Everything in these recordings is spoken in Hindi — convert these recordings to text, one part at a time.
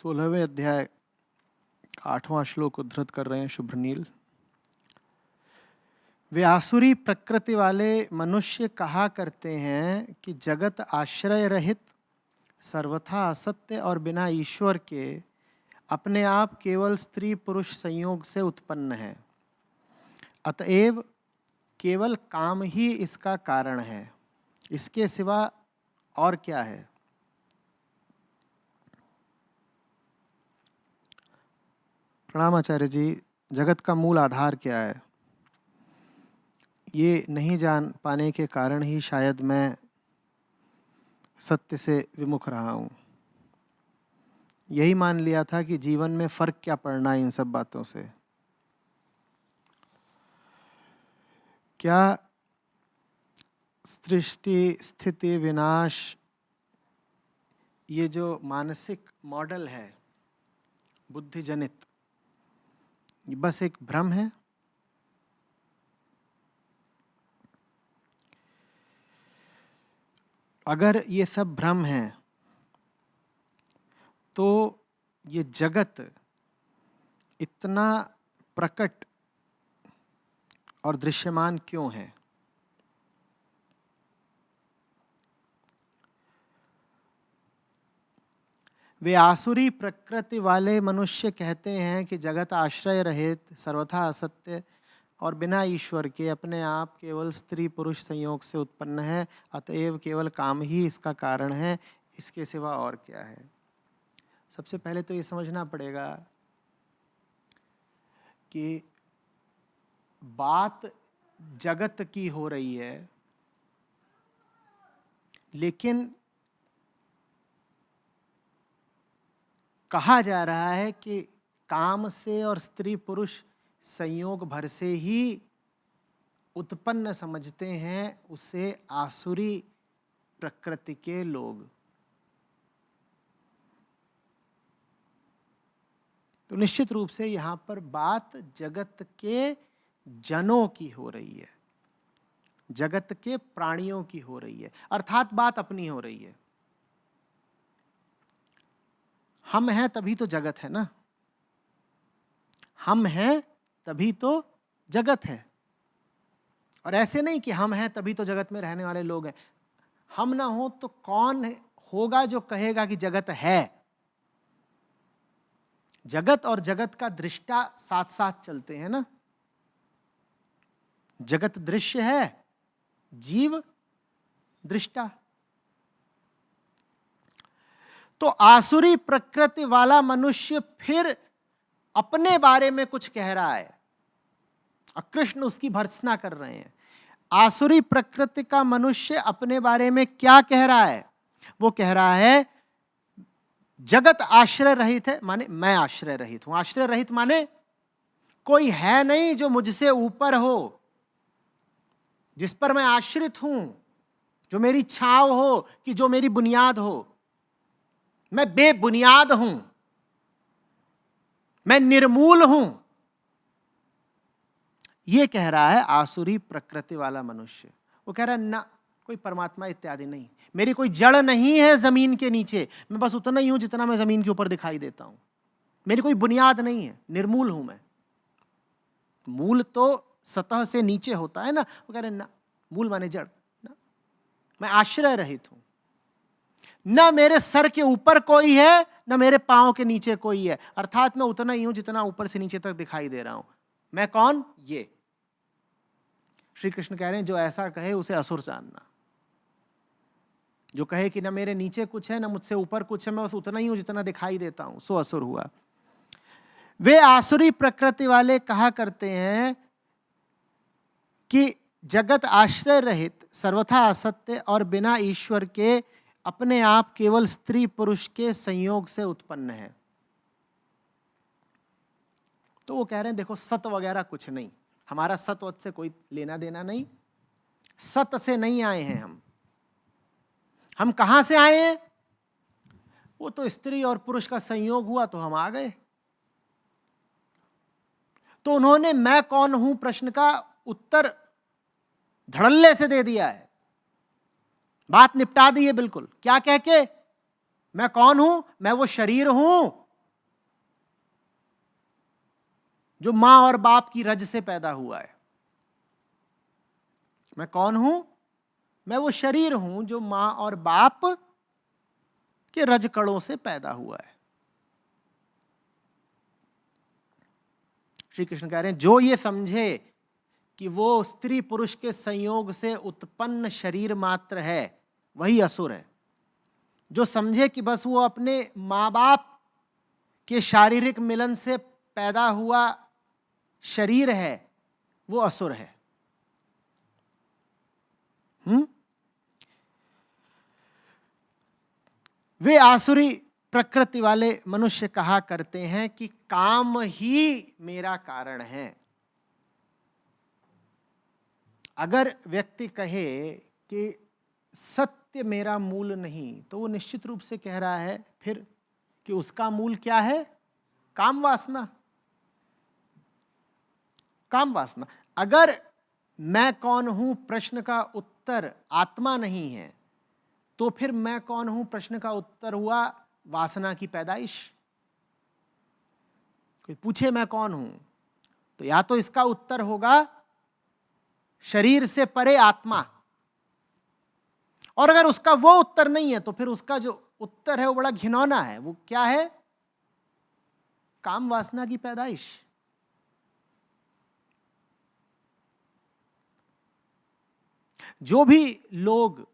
16वें अध्याय 8वां श्लोक उद्धृत कर रहे हैं शुभ्रनील। वे आसुरी प्रकृति वाले मनुष्य कहा करते हैं कि जगत आश्रय रहित, सर्वथा असत्य और बिना ईश्वर के अपने आप केवल स्त्री पुरुष संयोग से उत्पन्न है। अतएव केवल काम ही इसका कारण है, इसके सिवा और क्या है। प्रणाम आचार्य जी। जगत का मूल आधार क्या है, ये नहीं जान पाने के कारण ही शायद मैं सत्य से विमुख रहा हूँ। यही मान लिया था कि जीवन में फर्क क्या पड़ना है इन सब बातों से। क्या सृष्टि स्थिति विनाश ये जो मानसिक मॉडल है बुद्धि जनित, ये बस एक भ्रम है? अगर ये सब भ्रम है तो ये जगत इतना प्रकट और दृश्यमान क्यों है? वे आसुरी प्रकृति वाले मनुष्य कहते हैं कि जगत आश्रय रहित, सर्वथा असत्य और बिना ईश्वर के अपने आप केवल स्त्री पुरुष संयोग से उत्पन्न है। अतएव केवल काम ही इसका कारण है, इसके सिवा और क्या है। सबसे पहले तो ये समझना पड़ेगा कि बात जगत की हो रही है, लेकिन कहा जा रहा है कि काम से और स्त्री पुरुष संयोग भर से ही उत्पन्न समझते हैं उसे आसुरी प्रकृति के लोग। तो निश्चित रूप से यहां पर बात जगत के जनों की हो रही है, जगत के प्राणियों की हो रही है, अर्थात बात अपनी हो रही है। हम हैं तभी तो जगत है ना, हम हैं तभी तो जगत है। और ऐसे नहीं कि हम हैं तभी तो जगत में रहने वाले लोग हैं। हम ना हो तो कौन होगा जो कहेगा कि जगत है। जगत और जगत का दृष्टा साथ साथ चलते हैं ना। जगत दृश्य है, जीव दृष्टा। तो आसुरी प्रकृति वाला मनुष्य फिर अपने बारे में कुछ कह रहा है और कृष्ण उसकी भर्त्सना कर रहे हैं। आसुरी प्रकृति का मनुष्य अपने बारे में क्या कह रहा है? वो कह रहा है जगत आश्रय रहित है, माने मैं आश्रय रहित हूं। आश्रय रहित माने कोई है नहीं जो मुझसे ऊपर हो, जिस पर मैं आश्रित हूं, जो मेरी छाव हो कि जो मेरी बुनियाद हो। मैं बेबुनियाद हूं, मैं निर्मूल हूं। यह कह रहा है आसुरी प्रकृति वाला मनुष्य। वो कह रहा है ना, कोई परमात्मा इत्यादि नहीं, मेरी कोई जड़ नहीं है जमीन के नीचे, मैं बस उतना ही हूं जितना मैं जमीन के ऊपर दिखाई देता हूं। मेरी कोई बुनियाद नहीं है, निर्मूल हूं मैं। मूल तो सतह से नीचे होता है ना। वो कह रहे ना, मूल माने जड़ ना, मैं आश्रय रहित हूं। ना मेरे सर के ऊपर कोई है, ना मेरे पांव के नीचे कोई है, अर्थात मैं उतना ही हूं जितना ऊपर से नीचे तक दिखाई दे रहा हूं। मैं कौन? ये श्री कृष्ण कह रहे हैं जो ऐसा कहे उसे असुर जानना। जो कहे कि ना मेरे नीचे कुछ है, ना मुझसे ऊपर कुछ है, मैं बस उतना ही हूं जितना दिखाई देता हूं, सो असुर हुआ। वे आसुरी प्रकृति वाले कहा करते हैं कि जगत आश्रय रहित, सर्वथा असत्य और बिना ईश्वर के अपने आप केवल स्त्री पुरुष के संयोग से उत्पन्न है। तो वो कह रहे हैं देखो सत वगैरह कुछ नहीं, हमारा सत्वत से कोई लेना देना नहीं, सत से नहीं आए हैं हम कहां से आए हैं? वो तो स्त्री और पुरुष का संयोग हुआ तो हम आ गए। तो उन्होंने मैं कौन हूं प्रश्न का उत्तर धड़ल्ले से दे दिया है, बात निपटा दी है बिल्कुल। क्या कह के? मैं कौन हूं? मैं वो शरीर हूं जो मां और बाप की रज से पैदा हुआ है। मैं कौन हूं? मैं वो शरीर हूं जो मां और बाप के रज कणों से पैदा हुआ है। श्री कृष्ण कह रहे हैं जो ये समझे कि वो स्त्री पुरुष के संयोग से उत्पन्न शरीर मात्र है, वही असुर है। जो समझे कि बस वो अपने माँ बाप के शारीरिक मिलन से पैदा हुआ शरीर है, वो असुर है। वे आसुरी प्रकृति वाले मनुष्य कहा करते हैं कि काम ही मेरा कारण है। अगर व्यक्ति कहे कि सत्य मेरा मूल नहीं, तो वो निश्चित रूप से कह रहा है फिर कि उसका मूल क्या है? काम वासना। काम वासना। अगर मैं कौन हूं प्रश्न का उत्तर आत्मा नहीं है, तो फिर मैं कौन हूं प्रश्न का उत्तर हुआ वासना की पैदाइश। कोई पूछे मैं कौन हूं, तो या तो इसका उत्तर होगा शरीर से परे आत्मा, और अगर उसका वो उत्तर नहीं है तो फिर उसका जो उत्तर है वो बड़ा घिनौना है। वो क्या है? काम वासना की पैदाइश। जो भी लोग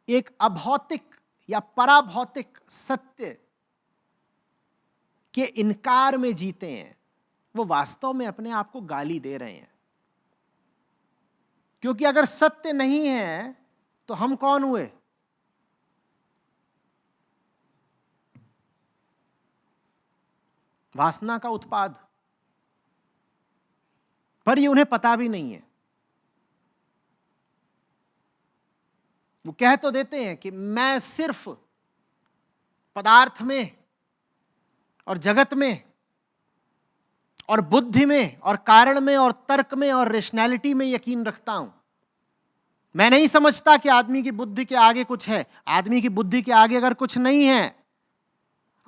एक अभौतिक या पराभौतिक सत्य के इनकार में जीते हैं, वो वास्तव में अपने आप को गाली दे रहे हैं। क्योंकि अगर सत्य नहीं है तो हम कौन हुए? वासना का उत्पाद। पर ये उन्हें पता भी नहीं है। वो कह तो देते हैं कि मैं सिर्फ पदार्थ में और जगत में और बुद्धि में और कारण में और तर्क में और रेशनैलिटी में यकीन रखता हूं। मैं नहीं समझता कि आदमी की बुद्धि के आगे कुछ है। आदमी की बुद्धि के आगे अगर कुछ नहीं है,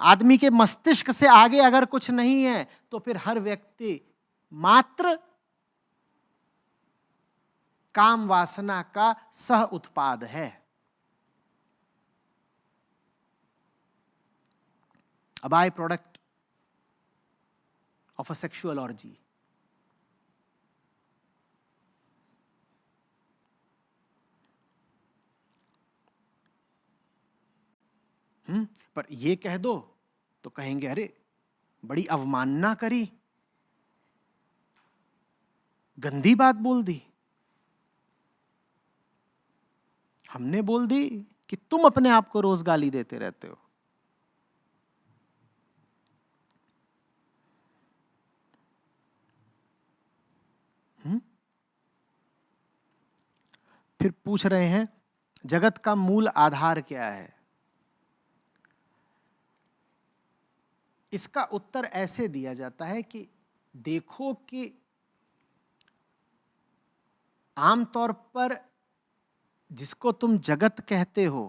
आदमी के मस्तिष्क से आगे अगर कुछ नहीं है, तो फिर हर व्यक्ति मात्र काम वासना का सह उत्पाद है। A byproduct of a sexual orgy. पर ये कह दो तो कहेंगे अरे बड़ी अवमानना करी, गंदी बात बोल दी। हमने बोल दी कि तुम अपने आप को रोज गाली देते रहते हो। फिर पूछ रहे हैं जगत का मूल आधार क्या है? इसका उत्तर ऐसे दिया जाता है कि देखो कि आमतौर पर जिसको तुम जगत कहते हो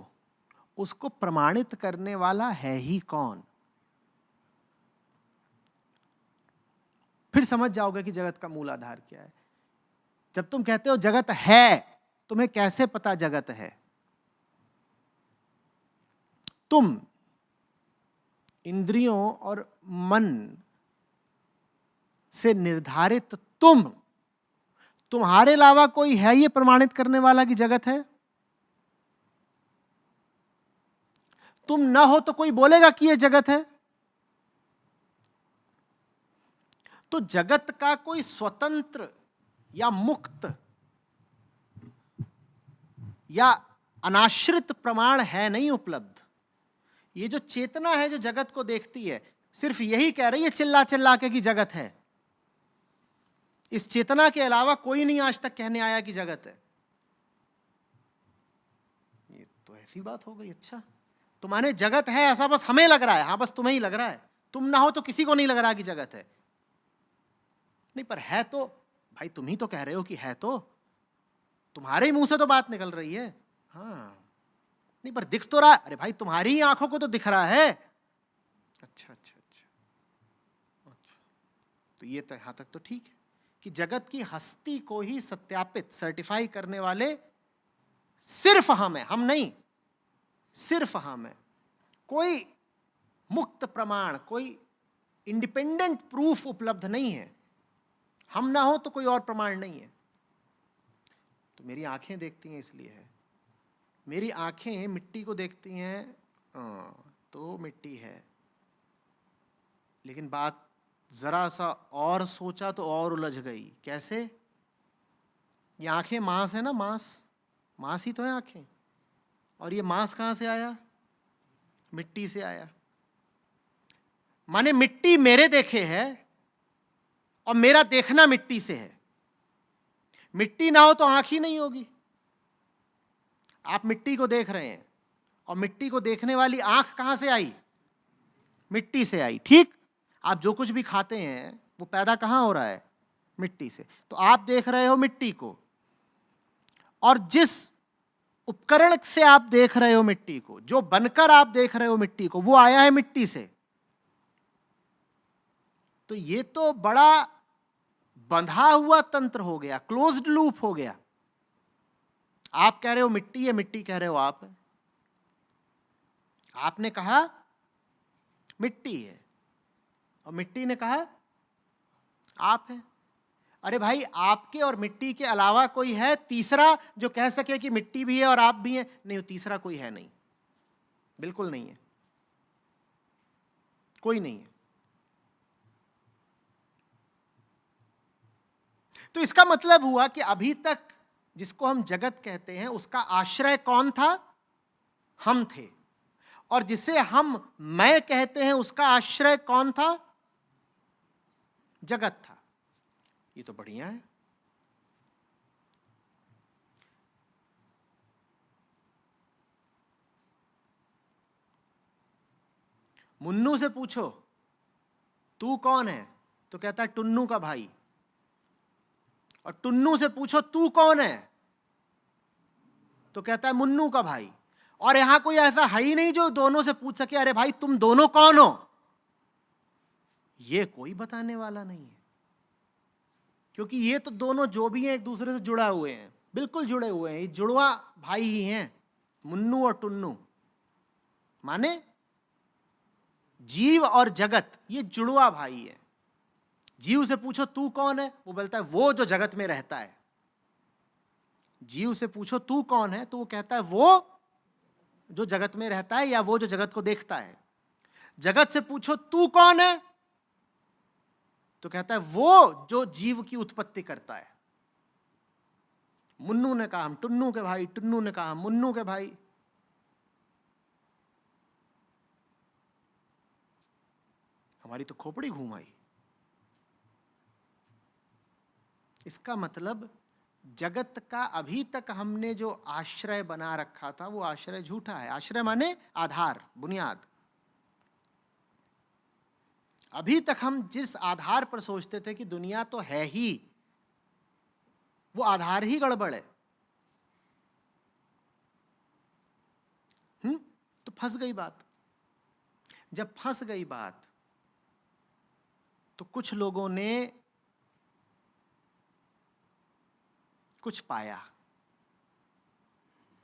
उसको प्रमाणित करने वाला है ही कौन? फिर समझ जाओगे कि जगत का मूल आधार क्या है। जब तुम कहते हो जगत है, तुम्हें कैसे पता जगत है? तुम इंद्रियों और मन से निर्धारित तुम्हारे अलावा कोई है ये प्रमाणित करने वाला कि जगत है? तुम ना हो तो कोई बोलेगा कि ये जगत है? तो जगत का कोई स्वतंत्र या मुक्त या अनाश्रित प्रमाण है नहीं उपलब्ध। ये जो चेतना है जो जगत को देखती है, सिर्फ यही कह रही है चिल्ला चिल्ला के कि जगत है। इस चेतना के अलावा कोई नहीं आज तक कहने आया कि जगत है। ये तो ऐसी बात हो गई। अच्छा, तो माने जगत है ऐसा बस हमें लग रहा है। हाँ, बस तुम्हें ही लग रहा है। तुम ना हो तो किसी को नहीं लग रहा कि जगत है। नहीं, पर है तो भाई, तुम ही तो कह रहे हो कि है, तो तुम्हारे ही मुंह से तो बात निकल रही है। हाँ, नहीं पर दिख तो रहा है। अरे भाई, तुम्हारी ही आंखों को तो दिख रहा है। अच्छा अच्छा अच्छा अच्छा। तो ये तो यहाँ तक तो ठीक है कि जगत की हस्ती को ही सत्यापित सर्टिफाई करने वाले सिर्फ हम हैं, हम नहीं, सिर्फ हम हैं। कोई मुक्त प्रमाण, कोई इंडिपेंडेंट प्रूफ उपलब्ध नहीं है। हम ना हो तो कोई और प्रमाण नहीं है। तो मेरी आंखें देखती हैं इसलिए है, मेरी आंखें मिट्टी को देखती हैं, तो मिट्टी है। लेकिन बात जरा सा और सोचा तो और उलझ गई। कैसे? ये आंखें मांस है ना, मांस, मांस ही तो है आंखें। और ये मांस कहां से आया? मिट्टी से आया। माने मिट्टी मेरे देखे है और मेरा देखना मिट्टी से है। मिट्टी ना हो तो आंख ही नहीं होगी। आप मिट्टी को देख रहे हैं और मिट्टी को देखने वाली आंख कहां से आई? मिट्टी से आई। ठीक, आप जो कुछ भी खाते हैं वो पैदा कहां हो रहा है? मिट्टी से। तो आप देख रहे हो मिट्टी को, और जिस उपकरण से आप देख रहे हो मिट्टी को, जो बनकर आप देख रहे हो मिट्टी को, वो आया है मिट्टी से। तो ये तो बड़ा बंधा हुआ तंत्र हो गया, क्लोज्ड लूप हो गया। आप कह रहे हो मिट्टी है, मिट्टी कह रहे हो आप है। आपने कहा मिट्टी है और मिट्टी ने कहा आप है। अरे भाई, आपके और मिट्टी के अलावा कोई है तीसरा जो कह सके कि मिट्टी भी है और आप भी हैं? नहीं, तीसरा कोई है नहीं, बिल्कुल नहीं है, कोई नहीं है। तो इसका मतलब हुआ कि अभी तक जिसको हम जगत कहते हैं उसका आश्रय कौन था? हम थे। और जिसे हम मैं कहते हैं उसका आश्रय कौन था? जगत था। ये तो बढ़िया है। मुन्नू से पूछो तू कौन है, तो कहता है टुन्नू का भाई। और टुन्नू से पूछो तू कौन है, तो कहता है मुन्नू का भाई। और यहां कोई ऐसा है ही नहीं जो दोनों से पूछ सके अरे भाई तुम दोनों कौन हो। ये कोई बताने वाला नहीं है, क्योंकि ये तो दोनों जो भी हैं एक दूसरे से जुड़ा हुए हैं, बिल्कुल जुड़े हुए हैं। ये जुड़वा भाई ही हैं, मुन्नू और टुन्नू। माने जीव और जगत ये जुड़वा भाई है। जीव से पूछो तू कौन है, वो बोलता है वो जो जगत में रहता है। जीव से पूछो तू कौन है, तो वो कहता है वो जो जगत में रहता है या वो जो जगत को देखता है। जगत से पूछो तू कौन है, तो कहता है वो जो जीव की उत्पत्ति करता है। मुन्नू ने कहा हम टुन्नू के भाई, टुन्नू ने कहा हम मुन्नू के भाई। हमारी तो खोपड़ी घूम आई। इसका मतलब जगत का अभी तक हमने जो आश्रय बना रखा था वो आश्रय झूठा है। आश्रय माने आधार, बुनियाद। अभी तक हम जिस आधार पर सोचते थे कि दुनिया तो है ही, वो आधार ही गड़बड़ है। तो फंस गई बात। जब फंस गई बात तो कुछ लोगों ने कुछ पाया।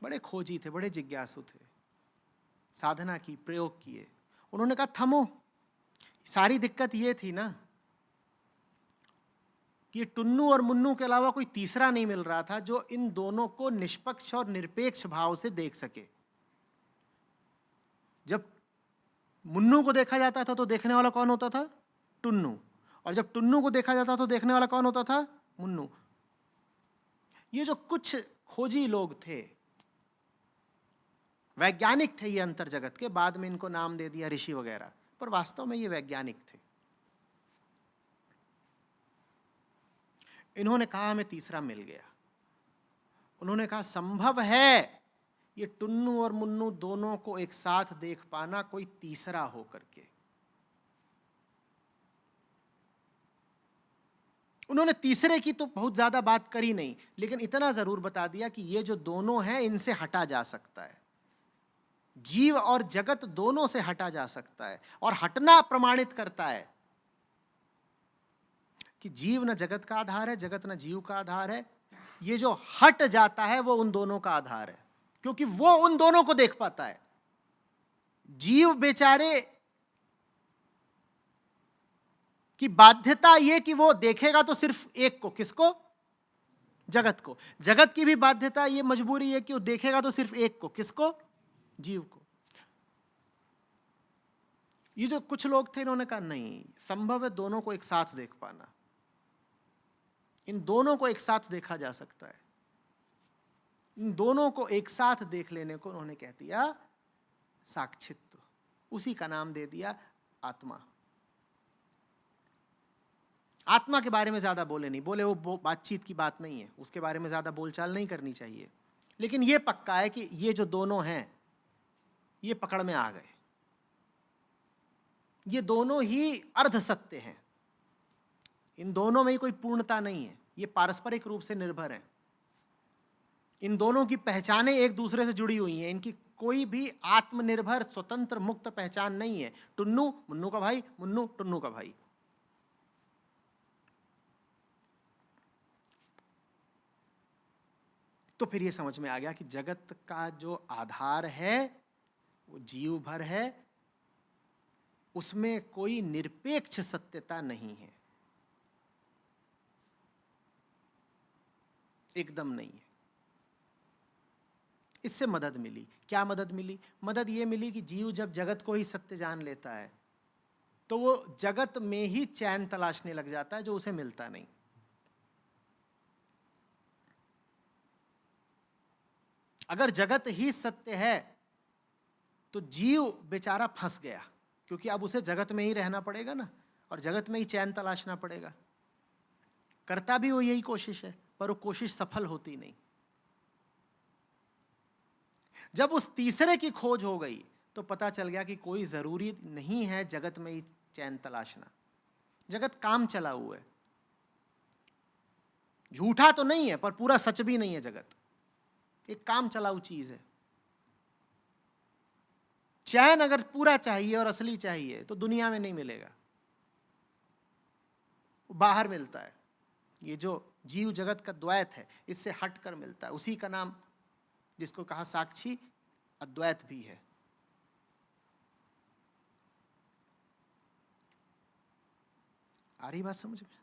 बड़े खोजी थे, बड़े जिज्ञासु थे, साधना की, प्रयोग किए। उन्होंने कहा थमो। सारी दिक्कत ये थी ना कि टुन्नू और मुन्नू के अलावा कोई तीसरा नहीं मिल रहा था जो इन दोनों को निष्पक्ष और निरपेक्ष भाव से देख सके। जब मुन्नू को देखा जाता था तो देखने वाला कौन होता था? टुन्नू। और जब टुन्नू को देखा जाता तो देखने वाला कौन होता था? मुन्नू। ये जो कुछ खोजी लोग थे, वैज्ञानिक थे ये अंतर जगत के, बाद में इनको नाम दे दिया ऋषि वगैरह, पर वास्तव में ये वैज्ञानिक थे। इन्होंने कहा हमें तीसरा मिल गया। उन्होंने कहा संभव है ये टुन्नू और मुन्नू दोनों को एक साथ देख पाना कोई तीसरा हो करके। उन्होंने तीसरे की तो बहुत ज्यादा बात करी नहीं, लेकिन इतना जरूर बता दिया कि ये जो दोनों हैं इनसे हटा जा सकता है। जीव और जगत दोनों से हटा जा सकता है, और हटना प्रमाणित करता है कि जीव न जगत का आधार है, जगत न जीव का आधार है। ये जो हट जाता है वो उन दोनों का आधार है, क्योंकि वो उन दोनों को देख पाता है। जीव बेचारे की बाध्यता ये कि वो देखेगा तो सिर्फ एक को, किसको? जगत को। जगत की भी बाध्यता ये, मजबूरी है कि वो देखेगा तो सिर्फ एक को, किसको? जीव को। ये जो कुछ लोग थे, इन्होंने कहा नहीं, संभव है दोनों को एक साथ देख पाना, इन दोनों को एक साथ देखा जा सकता है। इन दोनों को एक साथ देख लेने को उन्होंने कह दिया साक्षित्व, उसी का नाम दे दिया आत्मा। आत्मा के बारे में ज्यादा बोले नहीं, बोले वो बातचीत की बात नहीं है, उसके बारे में ज्यादा बोलचाल नहीं करनी चाहिए। लेकिन ये पक्का है कि ये जो दोनों हैं ये पकड़ में आ गए, ये दोनों ही अर्ध सत्य हैं, इन दोनों में ही कोई पूर्णता नहीं है, ये पारस्परिक रूप से निर्भर हैं। इन दोनों की पहचानें एक दूसरे से जुड़ी हुई हैं, इनकी कोई भी आत्मनिर्भर स्वतंत्र मुक्त पहचान नहीं है। टुन्नू मुन्नू का भाई, मुन्नू टुन्नू का भाई। तो फिर ये समझ में आ गया कि जगत का जो आधार है वो जीव भर है, उसमें कोई निरपेक्ष सत्यता नहीं है, एकदम नहीं है। इससे मदद मिली। क्या मदद मिली? मदद ये मिली कि जीव जब जगत को ही सत्य जान लेता है तो वो जगत में ही चैन तलाशने लग जाता है जो उसे मिलता नहीं। अगर जगत ही सत्य है तो जीव बेचारा फंस गया, क्योंकि अब उसे जगत में ही रहना पड़ेगा ना, और जगत में ही चैन तलाशना पड़ेगा। करता भी वो यही कोशिश है, पर वो कोशिश सफल होती नहीं। जब उस तीसरे की खोज हो गई तो पता चल गया कि कोई जरूरी नहीं है जगत में ही चैन तलाशना। जगत काम चला हुआ है, झूठा तो नहीं है पर पूरा सच भी नहीं है। जगत एक काम चलाऊ चीज है। चैन अगर पूरा चाहिए और असली चाहिए तो दुनिया में नहीं मिलेगा, वो बाहर मिलता है। ये जो जीव जगत का द्वैत है इससे हटकर मिलता है, उसी का नाम, जिसको कहा साक्षी, अद्वैत भी है। आ रही बात समझ में?